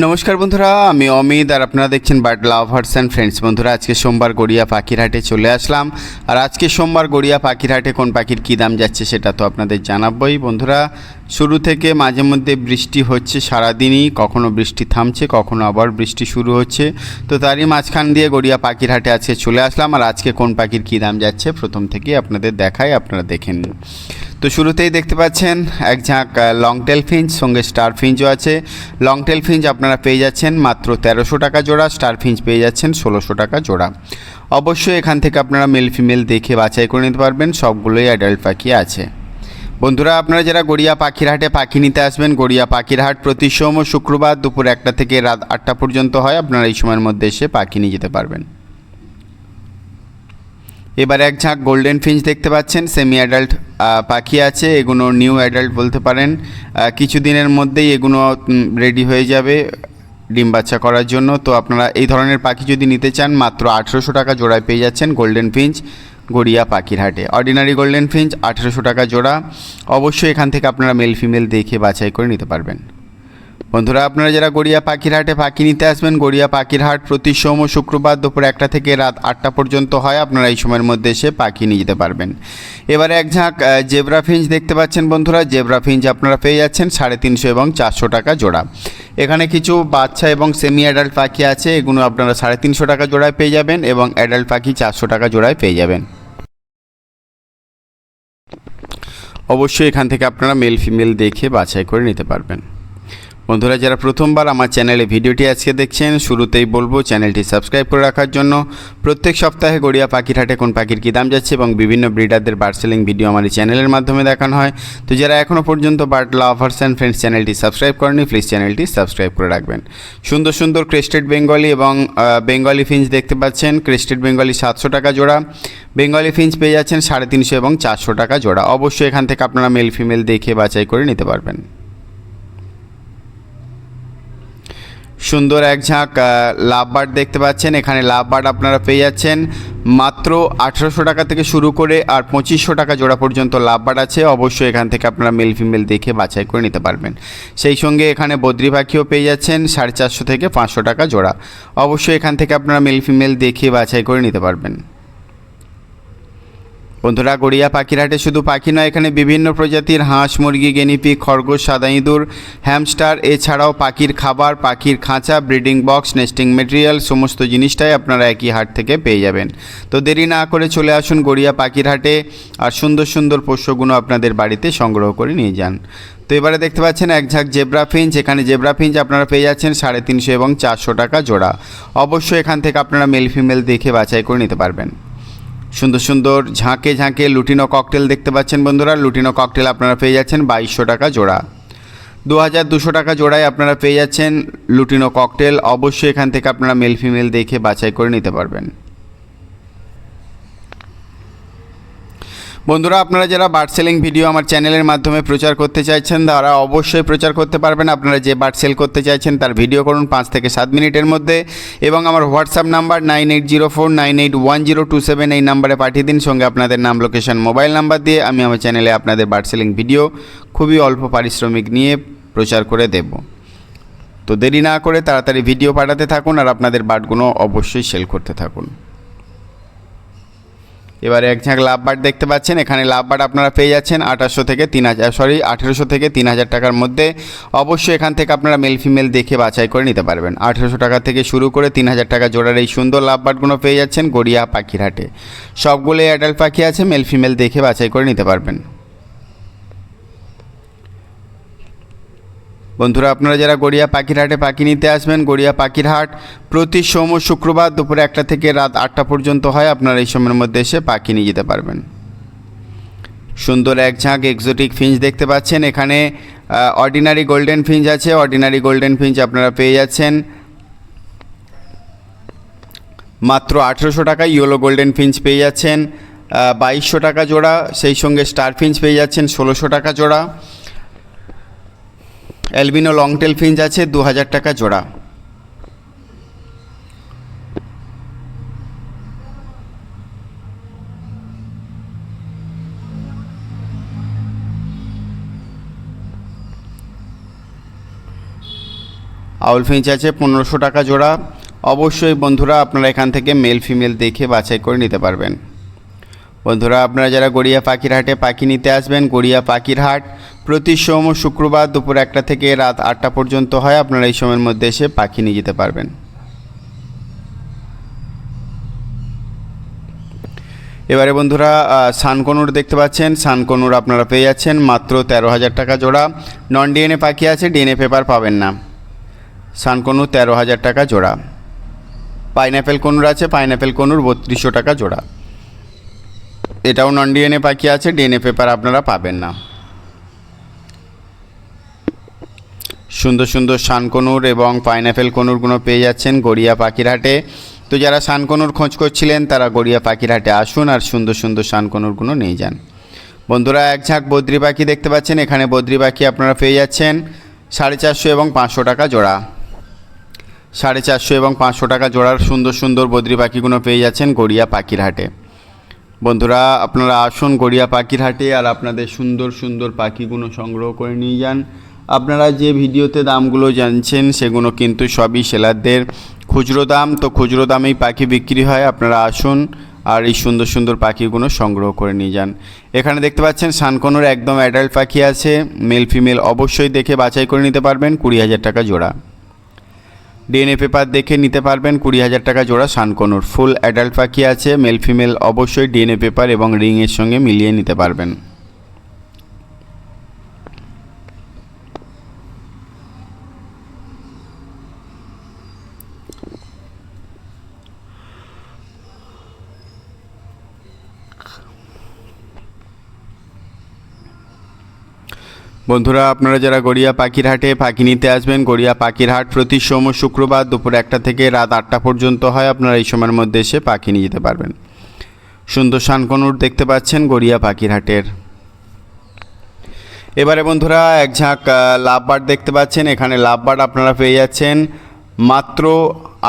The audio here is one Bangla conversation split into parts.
নমস্কার বন্ধুরা, আমি অমিত আর আপনারা দেখছেন বার্ড লাভার্স অ্যান্ড ফ্রেন্ডস। বন্ধুরা, আজকে সোমবার গড়িয়া পাখির হাটে চলে আসলাম। আর আজকে সোমবার গড়িয়া পাখির হাটে কোন পাখির কী দাম যাচ্ছে সেটা তো আপনাদের জানাবই। বন্ধুরা, শুরু থেকে মাঝে মধ্যে বৃষ্টি হচ্ছে সারাদিনই, কখনো বৃষ্টি থামছে, কখনো আবার বৃষ্টি শুরু হচ্ছে। তো তারই মাঝখান দিয়ে গড়িয়া পাখির হাটে আজকে চলে আসলাম। আর আজকে কোন পাখির কী দাম যাচ্ছে প্রথম থেকেই আপনাদের দেখাই, আপনারা দেখেন। তো শুরুতেই দেখতে পাচ্ছেন এক ঝাঁক লং টেল ফিঞ্চ, সঙ্গে স্টার ফিঞ্চও আছে। লং টেল ফিঞ্চ আপনারা পেয়ে যাচ্ছেন মাত্র 1300 টাকা জোড়া, স্টার ফিঞ্চ পেয়ে যাচ্ছেন 1600 টাকা জোড়া। অবশ্যই এখান থেকে আপনারা মেল ফিমেল দেখে বাছাই করে নিতে পারবেন, সবগুলোই অ্যাডাল্ট পাখি আছে। বন্ধুরা, আপনারা যারা গড়িয়া পাখির হাটে পাখি নিতে আসবেন, গড়িয়া পাখির হাট প্রতি সোম ও শুক্রবার দুপুর 1টা থেকে রাত 8টা পর্যন্ত হয়। আপনারা এই সময়ের মধ্যে এসে পাখি নিয়ে যেতে পারবেন। এবার এক ঝাঁক গোল্ডেন ফিঞ্চ দেখতে পাচ্ছেন, সেমি অ্যাডাল্ট পাখি আছে। এগুলো নিউ অ্যাডাল্ট বলতে পারেন, কিছুদিনের মধ্যেই এগুলো রেডি হয়ে যাবে ডিম বাচ্চা করার জন্য। তো আপনারা এই ধরনের পাখি যদি নিতে চান, মাত্র 1800 টাকা জোড়ায় পেয়ে যাচ্ছেন গোল্ডেন ফিঞ্চ গড়িয়া পাখির হাটে। অর্ডিনারি গোল্ডেন ফিঞ্চ 1800 টাকা জোড়া। অবশ্যই এখান থেকে আপনারা মেল ফিমেল দেখে বাছাই করে নিতে পারবেন। বন্ধুরা, আপনারা যারা গড়িয়া পাখির হাটে পাখি নিতে আসবেন, গড়িয়া পাখির হাট প্রতি সোম ও শুক্রবার দুপুর 1টা থেকে রাত 8টা পর্যন্ত হয়। আপনারা এই সময়ের মধ্যে এসে পাখি নিয়ে যেতে পারবেন। এবারে এক ঝাঁক জেব্রা ফিঞ্চ দেখতে পাচ্ছেন। বন্ধুরা, জেব্রা ফিঞ্চ আপনারা পেয়ে যাচ্ছেন 350 এবং 400 টাকা জোড়া। এখানে কিছু বাচ্চা এবং সেমি অ্যাডাল্ট পাখি আছে, এগুলো আপনারা 350 টাকা জোড়ায় পেয়ে যাবেন এবং অ্যাডাল্ট পাখি 400 টাকা জোড়ায় পেয়ে যাবেন। অবশ্যই এখান থেকে আপনারা মেল ফিমেল দেখে বাছাই করে নিতে পারবেন। বন্ধুরা, যারা প্রথমবার আমার চ্যানেলে ভিডিওটি আজকে দেখছেন, শুরুতেই বলবো চ্যানেলটি সাবস্ক্রাইব করে রাখার জন্য। প্রত্যেক সপ্তাহে গড়িয়া পাখির হাটে কোন পাখির কী দাম যাচ্ছে এবং বিভিন্ন ব্রিডারদের বার্ড সেলিং ভিডিও আমার এই চ্যানেলের মাধ্যমে দেখানো হয়। তো যারা এখনও পর্যন্ত বার্ড লাভার্স অ্যান্ড ফ্রেন্ডস চ্যানেলটি সাবস্ক্রাইব করেনি, প্লিজ চ্যানেলটি সাবস্ক্রাইব করে রাখবেন। সুন্দর সুন্দর ক্রেস্টেড বেঙ্গলি এবং বেঙ্গলি ফিঞ্চ দেখতে পাচ্ছেন। ক্রেস্টেড বেঙ্গলি 700 টাকা জোড়া, বেঙ্গলি ফিঞ্চ পেয়ে যাচ্ছেন 350 এবং 400 টাকা জোড়া। অবশ্যই এখান থেকে আপনারা মেল ফিমেল দেখে বাছাই করে নিতে পারবেন। সুন্দর এক ঝাঁক লাভবার্ড দেখতে পাচ্ছেন। এখানে লাভবার্ড আপনারা পেয়ে যাচ্ছেন মাত্র 1800 টাকা থেকে শুরু করে আর 2500 টাকা জোড়া পর্যন্ত লাভবার্ড আছে। অবশ্যই এখান থেকে আপনারা মেল ফিমেল দেখে বাছাই করে নিতে পারবেন। সেই সঙ্গে এখানে বদ্রি পাখিও পেয়ে যাচ্ছেন 450 থেকে 500 টাকা জোড়া। অবশ্যই এখান থেকে আপনারা মেল ফিমেল দেখে বাছাই করে নিতে পারবেন। বন্ধুরা, গড়িয়া পাখির হাটে শুধু পাখি নয়, এখানে বিভিন্ন প্রজাতির হাঁস, মুরগি, গিনিপিগ, খরগোশ, সাদা ইঁদুর, হ্যামস্টার, এছাড়াও পাখির খাবার, পাখির খাঁচা, ব্রিডিং বক্স, নেস্টিং মেটেরিয়াল সমস্ত জিনিসটাই আপনারা একই হাট থেকে পেয়ে যাবেন। তো দেরি না করে চলে আসুন গড়িয়া পাখির হাটে আর সুন্দর সুন্দর পোষ্যগুলো আপনাদের বাড়িতে সংগ্রহ করে নিয়ে যান। তো এবারে দেখতে পাচ্ছেন এক ঝাঁক জেব্রা ফিঞ্চ। এখানে জেব্রা ফিঞ্চ আপনারা পেয়ে যাচ্ছেন 350 এবং 400 টাকা জোড়া। অবশ্যই এখান থেকে আপনারা মেল ফিমেল দেখে বাছাই করে নিতে পারবেন। সুন্দর সুন্দর ঝাঁকে ঝাঁকে লুটিনো ককটেল দেখতে পাচ্ছেন। বন্ধুরা, লুটিনো ককটেল আপনারা পেয়ে যাচ্ছেন 2200 টাকা জোড়া। 2200 টাকা জোড়ায় আপনারা পেয়ে যাচ্ছেন লুটিনো ককটেল। অবশ্যই এখান থেকে আপনারা মেল ফিমেল দেখে বাছাই করে নিতে পারবেন। বন্ধুরা, আপনারা যারা বার্ড সেলিং ভিডিও আমার চ্যানেলের মাধ্যমে প্রচার করতে চাইছেন, তারা অবশ্যই প্রচার করতে পারবেন। আপনারা যে বার্ড সেল করতে চাইছেন তার ভিডিও করুন 5 থেকে 7 মিনিটের মধ্যে এবং আমার হোয়াটসঅ্যাপ নাম্বার 9804981027 এই নাম্বারে পাঠিয়ে দিন। সঙ্গে আপনাদের নাম, লোকেশন, মোবাইল নাম্বার দিয়ে আমি আমার চ্যানেলে আপনাদের বার্ড সেলিং ভিডিও খুবই অল্প পারিশ্রমিক নিয়ে প্রচার করে দেব। তো দেরি না করে তাড়াতাড়ি ভিডিও পাঠাতে থাকুন আর আপনাদের বার্ডগুলো অবশ্যই সেল করতে থাকুন। এবারে এক ঝাঁক লাভবার্ড দেখতে পাচ্ছেন। এখানে লাভবার্ড আপনারা পেয়ে যাচ্ছেন 1800 থেকে 3000 টাকার মধ্যে। অবশ্যই এখান থেকে আপনারা মেল ফিমেল দেখে বাছাই করে নিতে পারবেন। 1800 টাকা থেকে শুরু করে 3000 টাকা জোড়ার এই সুন্দর লাভবার্ডগুলো পেয়ে যাচ্ছেন গড়িয়া পাখির হাটে। সবগুলোই অ্যাডাল্ট পাখি আছে, মেল ফিমেল দেখে বাছাই করে নিতে পারবেন। বন্ধুরা, আপনারা যারা গড়িয়া পাখির হাটে পাখি নিতে আসবেন, গড়িয়া পাখির হাট প্রতি সোম ও শুক্রবার দুপুর 1টা থেকে রাত 8টা পর্যন্ত হয়। আপনারা এই সময়ের মধ্যে এসে পাখি নিয়ে যেতে পারবেন। সুন্দর এক ঝাঁক এক্সোটিক ফিঞ্চ দেখতে পাচ্ছেন। এখানে অর্ডিনারি গোল্ডেন ফিঞ্চ আছে। অর্ডিনারি গোল্ডেন ফিঞ্চ আপনারা পেয়ে যাচ্ছেন মাত্র 1800 টাকা। ইয়েলো গোল্ডেন ফিঞ্চ পেয়ে যাচ্ছেন 2200 টাকা জোড়া। সেই সঙ্গে স্টার ফিঞ্চ পেয়ে যাচ্ছেন 1600 টাকা জোড়া। অ্যালবিনো লংটেল ফিঞ্চ আছে 2000 টাকা জোড়া। আউল ফিঞ্চ আছে 1500 টাকা জোড়া। অবশ্যই বন্ধুরা আপনারা এখান থেকে মেল ফিমেল দেখে বাছাই করে নিতে পারবেন। বন্ধুরা আপনারা যারা গড়িয়া পাখির হাটে পাখি নিতে আসবেন, গড়িয়া পাখির হাট প্রতি সোম ও শুক্রবার দুপুর 1টা থেকে রাত 8টা পর্যন্ত হয়। আপনারা এই সময়ের মধ্যে এসে পাখি নিয়ে যেতে পারবেন। এবারে বন্ধুরা সানকনুর দেখতে পাচ্ছেন, সানকনুর আপনারা পেয়ে যাচ্ছেন মাত্র 13,000 টাকা জোড়া। নন ডিএনএ পাখি আছে, ডিএনএ পেপার পাবেন না। সানকনুর 13,000 টাকা জোড়া। পাইনঅ্যাপেল কনুর আছে, পাইনঅ্যাপেল কনুর 3200 টাকা জোড়া। এটাও নন ডিএনএ পাখি আছে, ডিএনএ পেপার আপনারা পাবেন না। সুন্দর সুন্দর সানকনুর এবং পাইনঅ্যাপেল কনুরগুলো পেয়ে যাচ্ছেন গড়িয়া পাখির হাটে। তো যারা সানকনুর খোঁজ করছিলেন তারা গড়িয়া পাখির হাটে আসুন আর সুন্দর সুন্দর সানকনুরগুলো নিয়ে যান। বন্ধুরা এক ঝাঁক বদ্রি পাখি দেখতে পাচ্ছেন, এখানে বদ্রি পাখি আপনারা পেয়ে যাচ্ছেন 450 এবং 500 টাকা জোড়া। 450 এবং 500 টাকা জোড়ার সুন্দর সুন্দর বদ্রি পাখিগুলো পেয়ে যাচ্ছেন গড়িয়া পাখির হাটে। বন্ধুরা আপনারা আসুন গড়িয়া পাখির হাটে আর আপনাদের সুন্দর সুন্দর পাখিগুলো সংগ্রহ করে নিয়ে যান। আপনারা যে ভিডিওতে দামগুলো জানছেন সেগুলো কিন্তু সবই সেলারদের খুচরো দাম। তো খুচরো দামেই পাখি বিক্রি হয়। আপনারা আসুন আর এই সুন্দর সুন্দর পাখিগুলো সংগ্রহ করে নিয়ে যান। এখানে দেখতে পাচ্ছেন সানকনুর একদম অ্যাডাল্ট পাখি আছে, মেল ফিমেল অবশ্যই দেখে বাছাই করে নিতে পারবেন, 20,000 টাকা জোড়া। ডিএনএ পেপার দেখে নিতে পারবেন, 20,000 টাকা জোড়া সানকনুর। ফুল অ্যাডাল্ট পাখি আছে, মেল ফিমেল অবশ্যই ডিএনএ পেপার এবং রিংয়ের সঙ্গে মিলিয়ে নিতে পারবেন। বন্ধুরা আপনারা যারা গড়িয়া পাখির হাটে পাখি নিতে আসবেন, গড়িয়া পাখির হাট প্রতি সোম ও শুক্রবার দুপুর 1টা থেকে রাত 8টা পর্যন্ত হয়। আপনারা এই সময়ের মধ্যে এসে পাখি নিয়ে যেতে পারবেন। সুন্দর সানকনুর দেখতে পাচ্ছেন গড়িয়া পাখির হাটের। এবারে বন্ধুরা এক ঝাঁক লাভবার্ড দেখতে পাচ্ছেন, এখানে লাভবার্ড আপনারা পেয়ে যাচ্ছেন মাত্র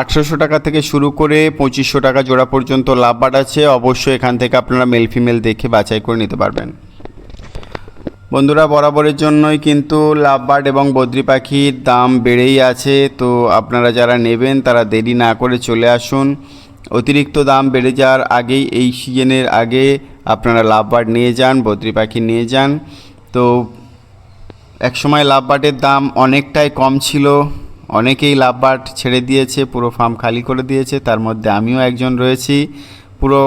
800 টাকা থেকে শুরু করে 2500 টাকা জোড়া পর্যন্ত লাভবার্ড আছে। অবশ্যই এখান থেকে আপনারা মেল ফিমেল দেখে বাছাই করে নিতে পারবেন। বন্ধুরা বরাবরের জন্যই কিন্তু লাভবার্ড এবং বদ্রি পাখির দাম বেড়েই আছে। তো আপনারা যারা নেবেন তারা দেরি না করে চলে আসুন। অতিরিক্ত দাম বেড়ে যাওয়ার আগেই এই সিজনের আগে আপনারা লাভবার্ড নিয়ে যান, বদ্রি পাখি নিয়ে যান। তো একসময় লাভবার্ডের দাম অনেকটাই কম ছিল, অনেকেই লাভবার্ড ছেড়ে দিয়েছে, পুরো ফার্ম খালি করে দিয়েছে। তার মধ্যে আমিও একজন রয়েছি, পুরো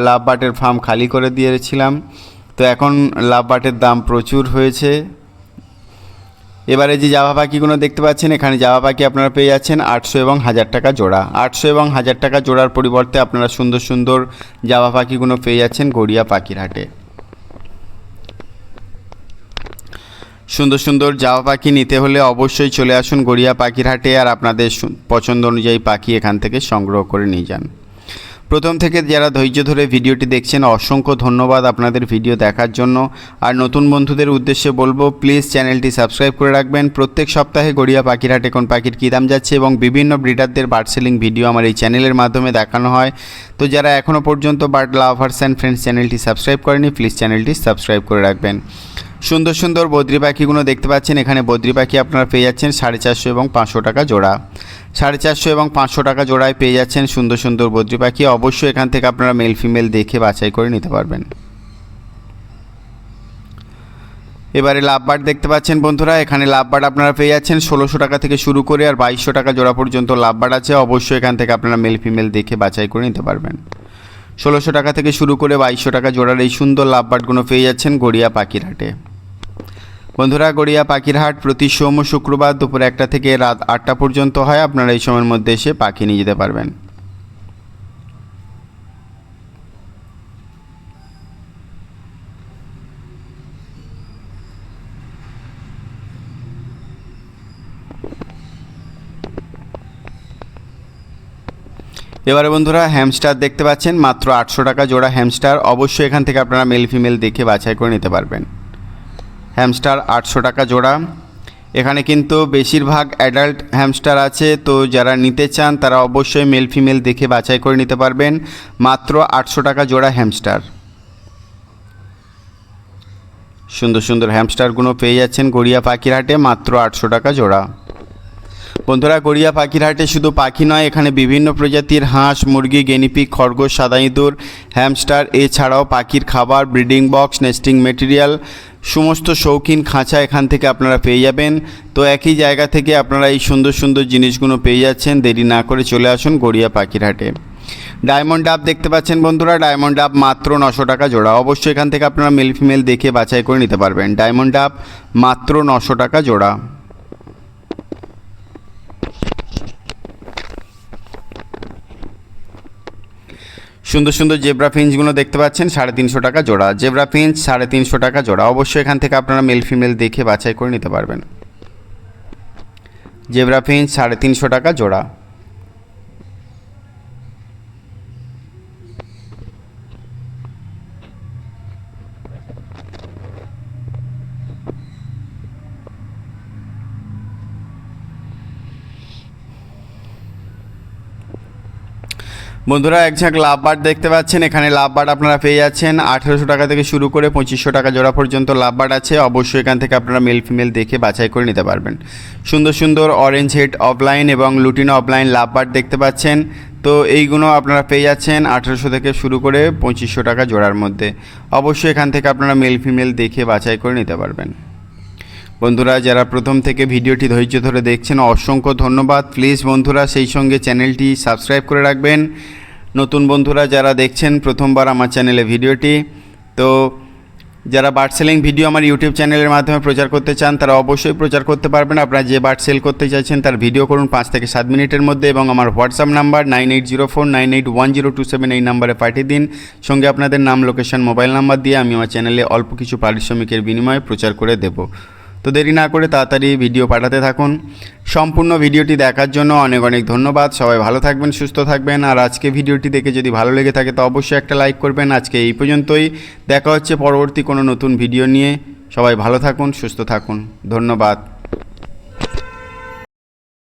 লাভবার্ডের ফার্ম খালি করে দিয়েছিলাম। তো এখন লাভবার্ডের দাম প্রচুর হয়েছে। এবারে যে জাভা পাখিগুলো দেখতে পাচ্ছেন, এখানে জাভা পাখি আপনারা পেয়ে যাচ্ছেন 800 এবং 1000 টাকা জোড়া। 800 এবং 1000 টাকা জোড়ার পরিবর্তে আপনারা সুন্দর সুন্দর জাভা পাখিগুলো পেয়ে যাচ্ছেন গড়িয়া পাখির হাটে। সুন্দর সুন্দর জাভা পাখি নিতে হলে অবশ্যই চলে আসুন গড়িয়া পাখির হাটে আর আপনাদের পছন্দ অনুযায়ী পাখি এখান থেকে সংগ্রহ করে নিয়ে যান। প্রথম থেকে যারা ধৈর্য ধরে ভিডিওটি দেখছেন অসংখ্য ধন্যবাদ আপনাদের ভিডিও দেখার জন্য। আর নতুন বন্ধুদের উদ্দেশ্যে বলবো প্লিজ চ্যানেলটি সাবস্ক্রাইব করে রাখবেন। প্রত্যেক সপ্তাহে গড়িয়া পাখির হাটে কোন পাখির কী দাম যাচ্ছে এবং বিভিন্ন ব্রিডারদের বার্ড সেলিং ভিডিও আমার এই চ্যানেলের মাধ্যমে দেখানো হয়। তো যারা এখনও পর্যন্ত বার্ড লাভার্স অ্যান্ড ফ্রেন্ডস চ্যানেলটি সাবস্ক্রাইব করেনি প্লিজ চ্যানেলটি সাবস্ক্রাইব করে রাখবেন। সুন্দর সুন্দর বদ্রি পাখিগুলো দেখতে পাচ্ছেন, এখানে বদ্রি পাখি আপনারা পেয়ে যাচ্ছেন 450 এবং 500 টাকা জোড়া। 450 এবং 500 টাকা জোড়ায় পেয়ে যাচ্ছেন সুন্দর সুন্দর বদ্রি পাখি। অবশ্যই এখান থেকে আপনারা মেল ফিমেল দেখে বাছাই করে নিতে পারবেন। এবারে লাভবার্ড দেখতে পাচ্ছেন বন্ধুরা, এখানে লাভবার্ড আপনারা পেয়ে যাচ্ছেন 1600 টাকা থেকে শুরু করে আর 2200 টাকা জোড়া পর্যন্ত লাভবার্ড আছে। অবশ্যই এখান থেকে আপনারা মেল ফিমেল দেখে বাছাই করে নিতে পারবেন। 1600 টাকা থেকে শুরু করে 2200 টাকা জোড়ার এই সুন্দর লাভবার্ডগুলো পেয়ে যাচ্ছেন গড়িয়া পাখির হাটে। বন্ধুরা গড়িয়া পাখির হাট প্রতি সোম ও শুক্রবার দুপুর 1টা থেকে রাত 8টা পর্যন্ত হয়। আপনারা এই সময়ের মধ্যে এসে পাখি নিয়ে যেতে পারবেন। এবারে বন্ধুরা হ্যামস্টার দেখতে পাচ্ছেন মাত্র 800 টাকা জোড়া হ্যামস্টার। অবশ্যই এখান থেকে আপনারা মেল ফিমেল দেখে বাছাই করে নিতে পারবেন। হ্যামস্টার 800 টাকা জোড়া। এখানে কিন্তু বেশিরভাগ অ্যাডাল্ট হ্যামস্টার আছে। তো যারা নিতে চান তারা অবশ্যই মেল ফিমেল দেখে বাছাই করে নিতে পারবেন। মাত্র 800 টাকা জোড়া হ্যামস্টার। সুন্দর সুন্দর হ্যামস্টারগুলো পেয়ে যাচ্ছেন গড়িয়া পাখির হাটে মাত্র 800 টাকা জোড়া। বন্ধুরা, গড়িয়া পাখির হাটে শুধু পাখি নয়, এখানে বিভিন্ন প্রজাতির হাঁস, মুরগি, গিনিপিগ, খরগোশ, সাদা ইঁদুর, হ্যামস্টার, এছাড়াও পাখির খাবার, ব্রিডিং বক্স, নেস্টিং মেটেরিয়াল, সমস্ত শৌখিন খাঁচা এখান থেকে আপনারা পেয়ে যাবেন। তো একই জায়গা থেকে আপনারা এই সুন্দর সুন্দর জিনিসগুলো পেয়ে যাচ্ছেন। দেরি না করে চলে আসুন গড়িয়া পাখির হাটে। ডায়মন্ড ডাব দেখতে পাচ্ছেন বন্ধুরা, ডায়মন্ড ডাব মাত্র 900 টাকা জোড়া। অবশ্যই এখান থেকে আপনারা মেল ফিমেল দেখে বাছাই করে নিতে পারবেন। ডায়মন্ড ডাব মাত্র 900 টাকা জোড়া। সুন্দর সুন্দর জেব্রা ফিঞ্চগুলো দেখতে পাচ্ছেন 350 টাকা জোড়া। জেব্রা ফিঞ্চ 350 টাকা জোড়া। অবশ্যই এখান থেকে আপনারা মেল ফিমেল দেখে বাছাই করে নিতে পারবেন। জেব্রা ফিঞ্চ 350 টাকা জোড়া। বন্ধুরা, এক ঝাঁক লাভবার্ড দেখতে পাচ্ছেন। এখানে লাভবার্ড আপনারা পেয়ে যাচ্ছেন 1800 টাকা থেকে শুরু করে 2500 টাকা জোড়া পর্যন্ত লাভবার্ড আছে। অবশ্যই এখান থেকে আপনারা মেল ফিমেল দেখে বাছাই করে নিতে পারবেন। সুন্দর সুন্দর অরেঞ্জ হেড অফলাইন এবং লুটিনো অফলাইন লাভবার্ড দেখতে পাচ্ছেন। তো এইগুলো আপনারা পেয়ে যাচ্ছেন 1800 থেকে শুরু করে 2500 টাকা জোড়ার মধ্যে। অবশ্যই এখান থেকে আপনারা মেল ফিমেল দেখে বাছাই করে নিতে পারবেন। বন্ধুরা, যারা প্রথম থেকে ভিডিওটি ধৈর্য ধরে দেখছেন অসংখ্য ধন্যবাদ। প্লিজ বন্ধুরা সেই সঙ্গে চ্যানেলটি সাবস্ক্রাইব করে রাখবেন। নতুন বন্ধুরা যারা দেখছেন প্রথমবার আমার চ্যানেলে ভিডিওটি, তো যারা বার্ড সেলিং ভিডিও আমার ইউটিউব চ্যানেলের মাধ্যমে প্রচার করতে চান তারা অবশ্যই প্রচার করতে পারবেন। আপনারা যে বার্ড সেল করতে চাইছেন তার ভিডিও করুন 5 থেকে 7 মিনিটের মধ্যে এবং আমার হোয়াটসঅ্যাপ নাম্বার 9804981027 এই নাম্বারে পাঠিয়ে দিন। সঙ্গে আপনাদের নাম, লোকেশন, মোবাইল নাম্বার দিয়ে আমি আমার চ্যানেলে অল্প কিছু পারিশ্রমিকের বিনিময়ে প্রচার করে দেব। তো দেরি না করে তাড়াতাড়ি ভিডিও পাঠাতে থাকুন। সম্পূর্ণ ভিডিওটি দেখার জন্য অনেক অনেক ধন্যবাদ। সবাই ভালো থাকবেন, সুস্থ থাকবেন। আর আজকে ভিডিওটি দেখে যদি ভালো লেগে থাকে তো অবশ্যই একটা লাইক করবেন। আজকে এই পর্যন্তই, দেখা হচ্ছে পরবর্তী কোনো নতুন ভিডিও নিয়ে। সবাই ভালো থাকুন, সুস্থ থাকুন, ধন্যবাদ।